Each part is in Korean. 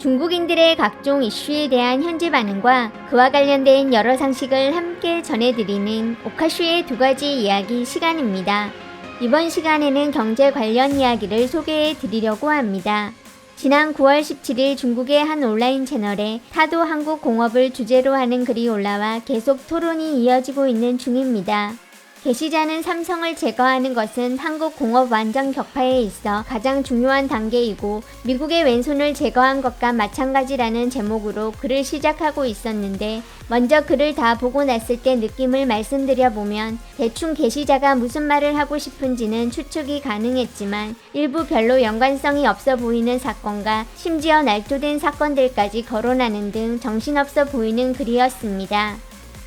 중국인들의 각종 이슈에 대한 현지 반응과 그와 관련된 여러 상식을 함께 전해드리는 오카슈의 두 가지 이야기 시간입니다. 이번 시간에는 경제 관련 이야기를 소개해 드리려고 합니다. 지난 9월 17일 중국의 한 온라인 채널에 타도 한국 공업을 주제로 하는 글이 올라와 계속 토론이 이어지고 있는 중입니다. 게시자는 삼성을 제거하는 것은 한국 공업 완전 격파에 있어 가장 중요한 단계이고 미국의 왼손을 제거한 것과 마찬가지라는 제목으로 글을 시작하고 있었는데, 먼저 글을 다 보고 났을 때 느낌을 말씀드려보면 대충 게시자가 무슨 말을 하고 싶은지는 추측이 가능했지만 일부 별로 연관성이 없어 보이는 사건과 심지어 날조된 사건들까지 거론하는 등 정신없어 보이는 글이었습니다.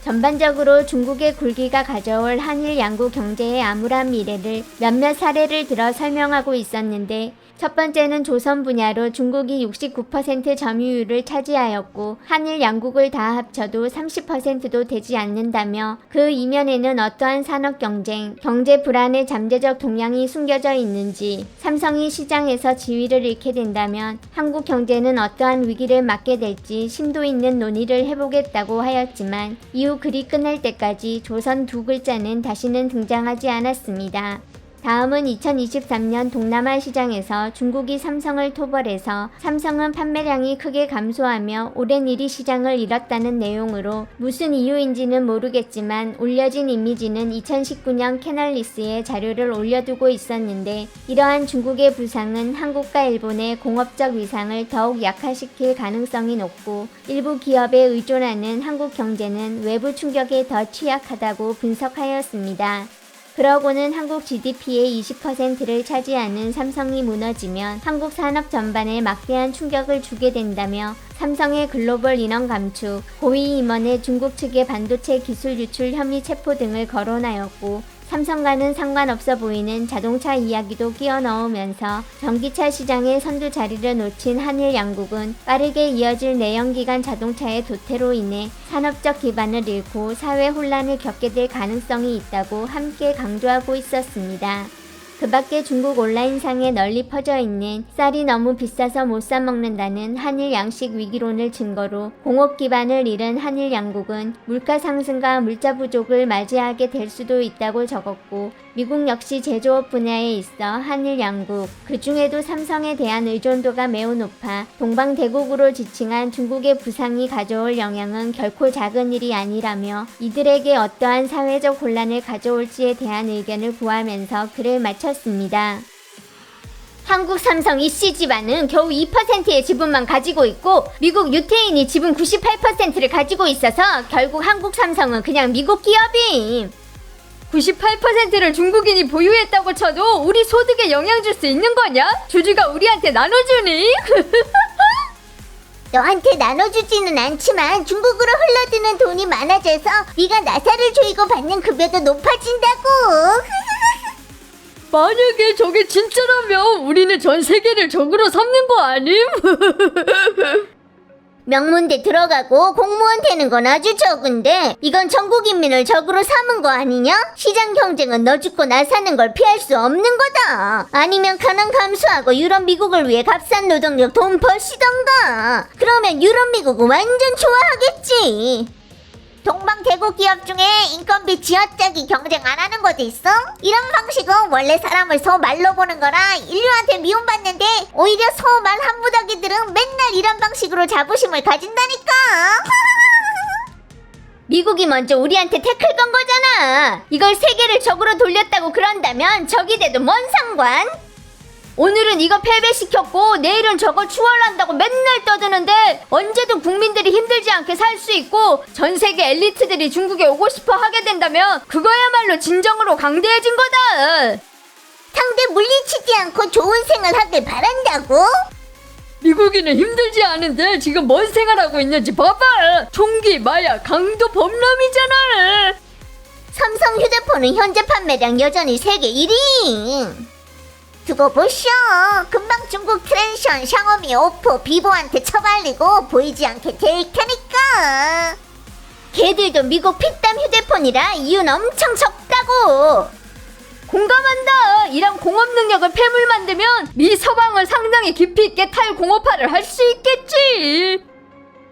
전반적으로 중국의 굴기가 가져올 한일 양국 경제의 암울한 미래를 몇몇 사례를 들어 설명하고 있었는데, 첫 번째는 조선 분야로 중국이 69% 점유율을 차지하였고 한일 양국을 다 합쳐도 30%도 되지 않는다며, 그 이면에는 어떠한 산업 경쟁, 경제 불안의 잠재적 동향이 숨겨져 있는지, 삼성이 시장에서 지위를 잃게 된다면 한국 경제는 어떠한 위기를 맞게 될지 심도 있는 논의를 해보겠다고 하였지만 이후 글이 끝날 때까지 조선 두 글자는 다시는 등장하지 않았습니다. 다음은 2023년 동남아 시장에서 중국이 삼성을 토벌해서 삼성은 판매량이 크게 감소하며 오랜 1위 시장을 잃었다는 내용으로, 무슨 이유인지는 모르겠지만 올려진 이미지는 2019년 캐널리스에 자료를 올려두고 있었는데, 이러한 중국의 부상은 한국과 일본의 공업적 위상을 더욱 약화시킬 가능성이 높고 일부 기업에 의존하는 한국 경제는 외부 충격에 더 취약하다고 분석하였습니다. 그러고는 한국 GDP의 20%를 차지하는 삼성이 무너지면 한국 산업 전반에 막대한 충격을 주게 된다며, 삼성의 글로벌 인원 감축, 고위 임원의 중국 측의 반도체 기술 유출 혐의 체포 등을 거론하였고, 삼성과는 상관없어 보이는 자동차 이야기도 끼워 넣으면서 전기차 시장의 선두 자리를 놓친 한일 양국은 빠르게 이어질 내연기관 자동차의 도태로 인해 산업적 기반을 잃고 사회 혼란을 겪게 될 가능성이 있다고 함께 강조하고 있었습니다. 그 밖에 중국 온라인상에 널리 퍼져 있는 쌀이 너무 비싸서 못 사 먹는다는 한일 양식 위기론을 증거로 공업 기반을 잃은 한일 양국은 물가 상승과 물자 부족을 맞이하게 될 수도 있다고 적었고, 미국 역시 제조업 분야에 있어 한일 양국, 그 중에도 삼성에 대한 의존도가 매우 높아 동방대국으로 지칭한 중국의 부상이 가져올 영향은 결코 작은 일이 아니라며, 이들에게 어떠한 사회적 혼란을 가져올지에 대한 의견을 구하면서 글을 마쳤습니다. 한국 삼성 이씨 집안은 겨우 2%의 지분만 가지고 있고 미국 유태인이 지분 98%를 가지고 있어서 결국 한국 삼성은 그냥 미국 기업임. 98%를 중국인이 보유했다고 쳐도 우리 소득에 영향 줄 수 있는 거냐? 주주가 우리한테 나눠주니? 너한테 나눠주지는 않지만 중국으로 흘러드는 돈이 많아져서 네가 나사를 조이고 받는 급여도 높아진다고. 만약에 저게 진짜라면 우리는 전 세계를 적으로 삼는 거 아님? 명문대 들어가고 공무원 되는 건 아주 적은데 이건 전국 인민을 적으로 삼은 거 아니냐? 시장 경쟁은 너 죽고 나 사는 걸 피할 수 없는 거다. 아니면 가난 감수하고 유럽 미국을 위해 값싼 노동력 돈 버시던가. 그러면 유럽 미국은 완전 좋아하겠지. 동방대국 기업 중에 인건비 쥐어짜기 경쟁 안 하는 것도 있어? 이런 방식은 원래 사람을 소 말로 보는 거라 인류한테 미움받는데, 오히려 소 말 한 무더기들은 맨날 이런 방식으로 자부심을 가진다니까. 미국이 먼저 우리한테 태클 건 거잖아. 이걸 세계를 적으로 돌렸다고 그런다면 적이 돼도 뭔 상관? 오늘은 이거 패배시켰고 내일은 저걸 추월한다고 맨날 떠드는데, 언제든 국민들이 힘들지 않게 살 수 있고 전 세계 엘리트들이 중국에 오고 싶어 하게 된다면 그거야말로 진정으로 강대해진 거다. 상대 물리치지 않고 좋은 생활하길 바란다고? 미국인은 힘들지 않은데 지금 뭔 생활하고 있는지 봐봐. 총기, 마약, 강도 범람이잖아. 삼성 휴대폰은 현재 판매량 여전히 세계 1위. 두고 보쇼. 금방 중국 트랜션, 샤오미, 오포, 비보한테 처발리고 보이지 않게 될 테니까. 걔들도 미국 핏땀 휴대폰이라 이윤 엄청 적다고. 공감한다. 이런 공업 능력을 폐물 만들면 미 서방을 상당히 깊이 있게 탈공업화를 할 수 있겠지.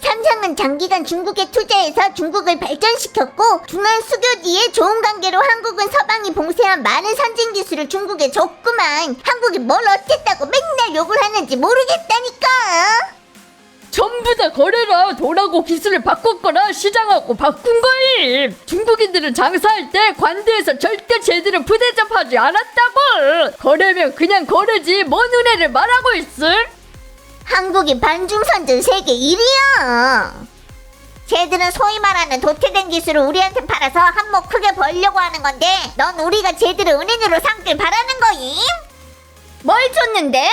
삼성은 장기간 중국에 투자해서 중국을 발전시켰고 중한 수교 뒤에 좋은 관계로 한국은 서방이 봉쇄한 많은 선진 기술을 중국에 줬구만. 한국이 뭘 어쨌다고 맨날 욕을 하는지 모르겠다니까. 전부 다 거래라. 돈하고 기술을 바꿨거나 시장하고 바꾼 거임. 중국인들은 장사할 때 관대에서 절대 제대로 부대접하지 않았다고. 거래면 그냥 거래지 뭔 은혜를 말하고 있음. 한국이 반중선전 세계 1위야. 쟤들은 소위 말하는 도태된 기술을 우리한테 팔아서 한몫 크게 벌려고 하는 건데 넌 우리가 쟤들을 은인으로 삼길 바라는 거임? 뭘 줬는데?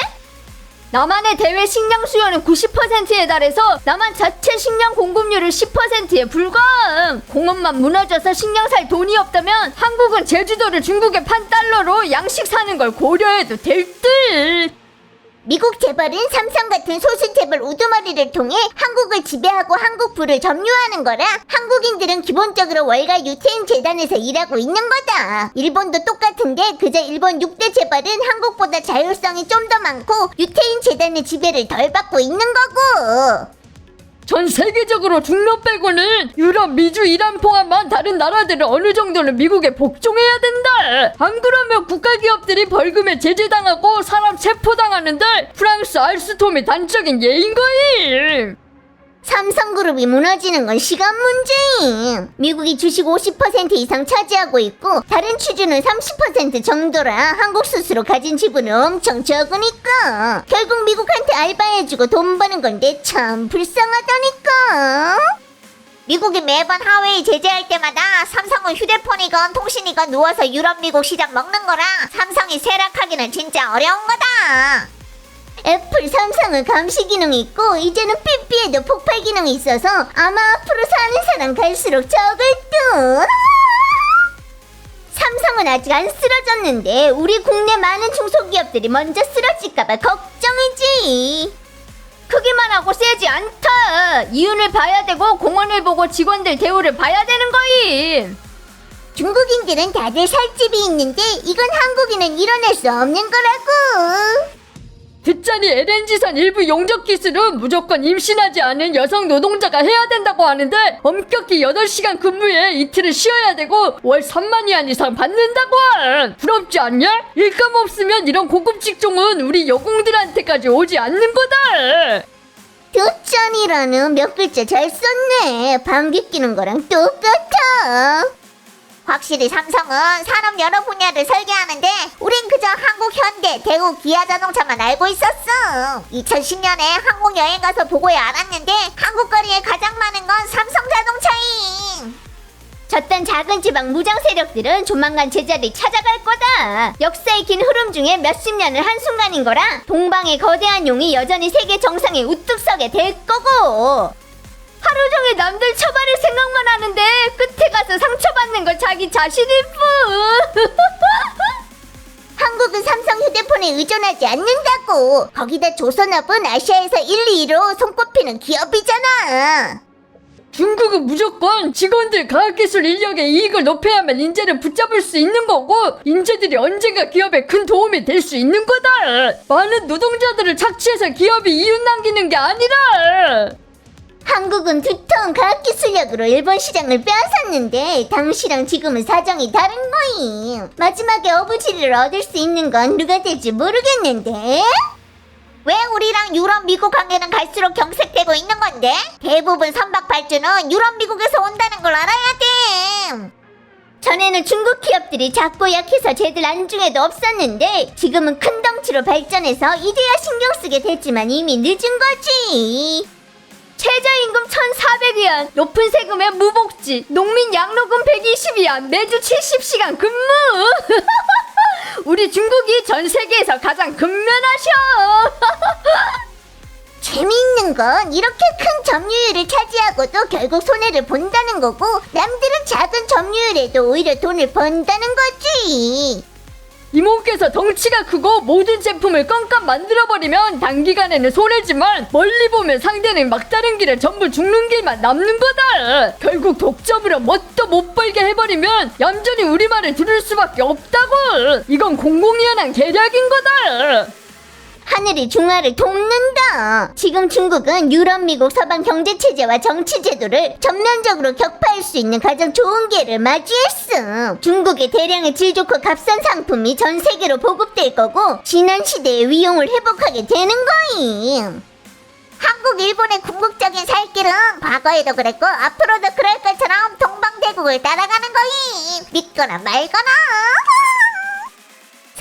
남한의 대외 식량 수요는 90%에 달해서 남한 자체 식량 공급률은 10%에 불과함. 공업만 무너져서 식량 살 돈이 없다면 한국은 제주도를 중국에 판 달러로 양식 사는 걸 고려해도 될 듯. 미국 재벌은 삼성 같은 소수 재벌 우두머리를 통해 한국을 지배하고 한국부를 점유하는 거라 한국인들은 기본적으로 월가 유태인 재단에서 일하고 있는 거다. 일본도 똑같은데 그저 일본 6대 재벌은 한국보다 자율성이 좀 더 많고 유태인 재단의 지배를 덜 받고 있는 거고. 전 세계적으로 중러 빼고는 유럽, 미주, 이란 포함한 다른 나라들은 어느 정도는 미국에 복종해야 된다. 안 그러면 국가 기업들이 벌금에 제재당하고 사람 체포당하는데 프랑스 알스톰이 단적인 예인 거임. 삼성그룹이 무너지는 건 시간 문제임. 미국이 주식 50% 이상 차지하고 있고 다른 주주는 30% 정도라 한국 스스로 가진 지분은 엄청 적으니까 결국 미국한테 알바해주고 돈 버는 건데 참 불쌍하다니까. 미국이 매번 하웨이 제재할 때마다 삼성은 휴대폰이건 통신이건 누워서 유럽 미국 시장 먹는 거라 삼성이 쇠락하기는 진짜 어려운 거다. 애플, 삼성은 감시 기능이 있고 이제는 PP에도 폭발 기능이 있어서 아마 앞으로 사는 사람 갈수록 적을 듯. 삼성은 아직 안 쓰러졌는데 우리 국내 많은 중소기업들이 먼저 쓰러질까봐 걱정이지. 크기만 하고 세지 않다. 이윤을 봐야 되고 공헌을 보고 직원들 대우를 봐야 되는 거임. 중국인들은 다들 살집이 있는데 이건 한국인은 일어날 수 없는 거라고. 듣자니 LNG산 일부 용접 기술은 무조건 임신하지 않은 여성 노동자가 해야 된다고 하는데 엄격히 8시간 근무에 이틀을 쉬어야 되고 월 3만 위안 이상 받는다고. 부럽지 않냐? 일감 없으면 이런 고급 직종은 우리 여공들한테까지 오지 않는 거다. 듣자니라는 몇 글자 잘 썼네. 방귀 뀌는 거랑 똑같아. 확실히 삼성은 산업 여러 분야를 설계하는데 우린 그저 한국 현대, 대우, 기아자동차만 알고 있었어. 2010년에 한국 여행 가서 보고야 알았는데 한국 거리에 가장 많은 건 삼성자동차임. 저딴 작은 지방 무장 세력들은 조만간 제자리 찾아갈 거다. 역사의 긴 흐름 중에 몇십 년을 한순간인 거라 동방의 거대한 용이 여전히 세계 정상에 우뚝 서게 될 거고. 하루 종일 남들 처벌을 생각만 하는데 끝에 가서 상처받는 건 자기 자신일 뿐. 한국은 삼성 휴대폰에 의존하지 않는다고. 거기다 조선업은 아시아에서 1, 2위로 손꼽히는 기업이잖아. 중국은 무조건 직원들 과학기술 인력의 이익을 높여야만 인재를 붙잡을 수 있는 거고 인재들이 언젠가 기업에 큰 도움이 될 수 있는 거다. 많은 노동자들을 착취해서 기업이 이윤 남기는 게 아니라. 한국은 두터운 과학기술력으로 일본 시장을 빼앗았는데 당시랑 지금은 사정이 다른 거임. 마지막에 어부지리를 얻을 수 있는 건 누가 될지 모르겠는데 왜 우리랑 유럽 미국 관계는 갈수록 경색되고 있는 건데? 대부분 선박 발주는 유럽 미국에서 온다는 걸 알아야 돼. 전에는 중국 기업들이 작고 약해서 쟤들 안중에도 없었는데 지금은 큰 덩치로 발전해서 이제야 신경 쓰게 됐지만 이미 늦은 거지. 최저임금 1,400위안, 높은 세금에 무복지, 농민 양로금 120위안, 매주 70시간 근무. 우리 중국이 전 세계에서 가장 근면하셔. 재미있는 건 이렇게 큰 점유율을 차지하고도 결국 손해를 본다는 거고 남들은 작은 점유율에도 오히려 돈을 번다는 거지. 이모께서 덩치가 크고 모든 제품을 깜깜 만들어버리면 단기간에는 손해지만 멀리 보면 상대는 막다른 길에 전부 죽는 길만 남는 거다. 결국 독점으로 뭣도 못 벌게 해버리면 얌전히 우리 말을 들을 수밖에 없다고. 이건 공공연한 계략인 거다. 하늘이 중화를 돕는다. 지금 중국은 유럽, 미국, 서방 경제체제와 정치제도를 전면적으로 격파할 수 있는 가장 좋은 기회를 맞이했어. 중국의 대량의 질 좋고 값싼 상품이 전 세계로 보급될 거고 지난 시대의 위용을 회복하게 되는 거임. 한국, 일본의 궁극적인 살 길은 과거에도 그랬고 앞으로도 그럴 것처럼 동방대국을 따라가는 거임. 믿거나 말거나.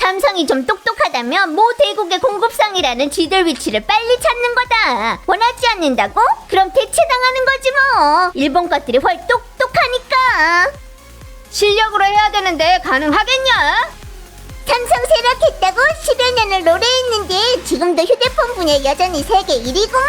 삼성이 좀 똑똑하다면 모 대국의 공급상이라는 지들 위치를 빨리 찾는 거다. 원하지 않는다고? 그럼 대체당하는 거지 뭐. 일본 것들이 훨 똑똑하니까. 실력으로 해야 되는데 가능하겠냐? 삼성 세력했다고 10여 년을 노래했는데 지금도 휴대폰 분야 여전히 세계 1위구만.